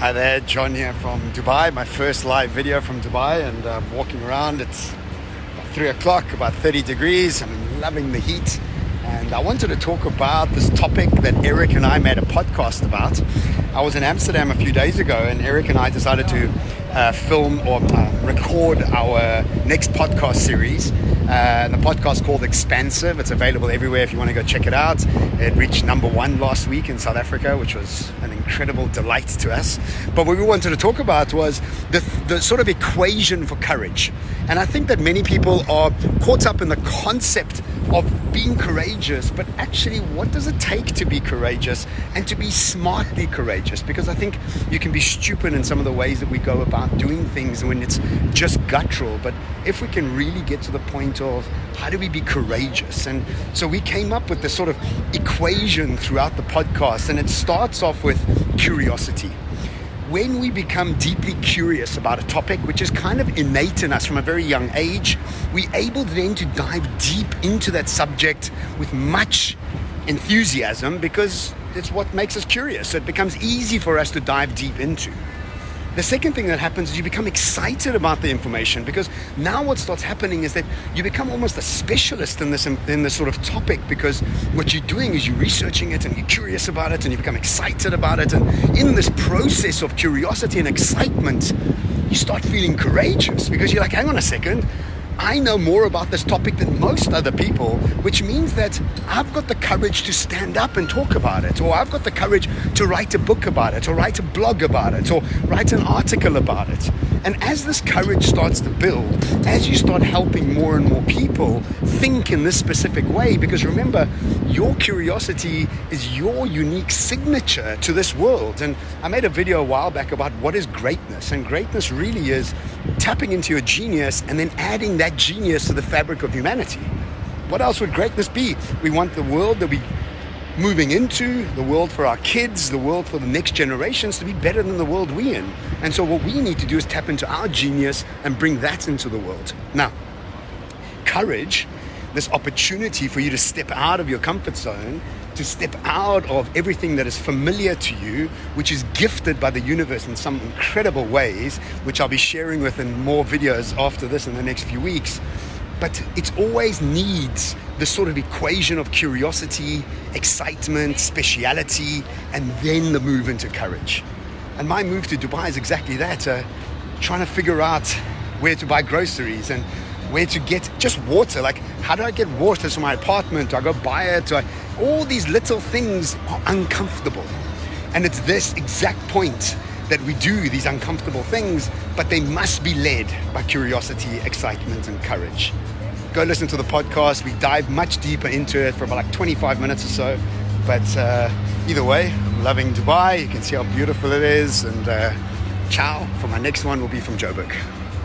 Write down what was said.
Hi there, John here from Dubai, my first live video from Dubai, and I'm walking around. It's about 3 o'clock, about 30 degrees. I'm loving the heat, and I wanted to talk about this topic that Erik and I made a podcast about. I was in Amsterdam a few days ago, and Erik and I decided to film or record our next podcast series. The podcast called EXPANSIVE. It's available everywhere if you want to go check it out. It reached #1 last week in South Africa, which was an incredible delight to us. But what we wanted to talk about was the sort of equation for courage. And I think that many people are caught up in the concept of being courageous, but actually what does it take to be courageous and to be smartly courageous? Because I think you can be stupid in some of the ways that we go about doing things when it's just guttural. But if we can really get to the point of how do we be courageous? And so we came up with this sort of equation throughout the podcast, and it starts off with curiosity. When we become deeply curious about a topic, which is kind of innate in us from a very young age, we're able then to dive deep into that subject with much enthusiasm because it's what makes us curious. So it becomes easy for us to dive deep into. The second thing that happens is you become excited about the information, because now what starts happening is that you become almost a specialist in this sort of topic, because what you're doing is you're researching it and you're curious about it and you become excited about it. And in this process of curiosity and excitement, you start feeling courageous because you're like, hang on a second, I know more about this topic than most other people, which means that I've got the courage to stand up and talk about it, or I've got the courage to write a book about it, or write a blog about it, or write an article about it. And as this courage starts to build, as you start helping more and more people think in this specific way, because remember, your curiosity is your unique signature to this world. And I made a video a while back about what is greatness, and greatness really is tapping into your genius and then adding that genius to the fabric of humanity. What else would greatness be? We want the world that we're moving into, the world for our kids, the world for the next generations to be better than the world we're in. And so what we need to do is tap into our genius and bring that into the world. Now, courage, this opportunity for you to step out of your comfort zone, to step out of everything that is familiar to you, which is gifted by the universe in some incredible ways, which I'll be sharing with in more videos after this in the next few weeks. But it always needs this sort of equation of curiosity, excitement, speciality, and then the move into courage. And my move to Dubai is exactly that, trying to figure out where to buy groceries and where to get just water. Like, how do I get water to my apartment? Do I go buy it? All these little things are uncomfortable. And it's this exact point that we do these uncomfortable things, but they must be led by curiosity, excitement, and courage. Go listen to the podcast. We dive much deeper into it for about like 25 minutes or so. But either way, I'm loving Dubai. You can see how beautiful it is. And ciao. For my next one will be from Joburg.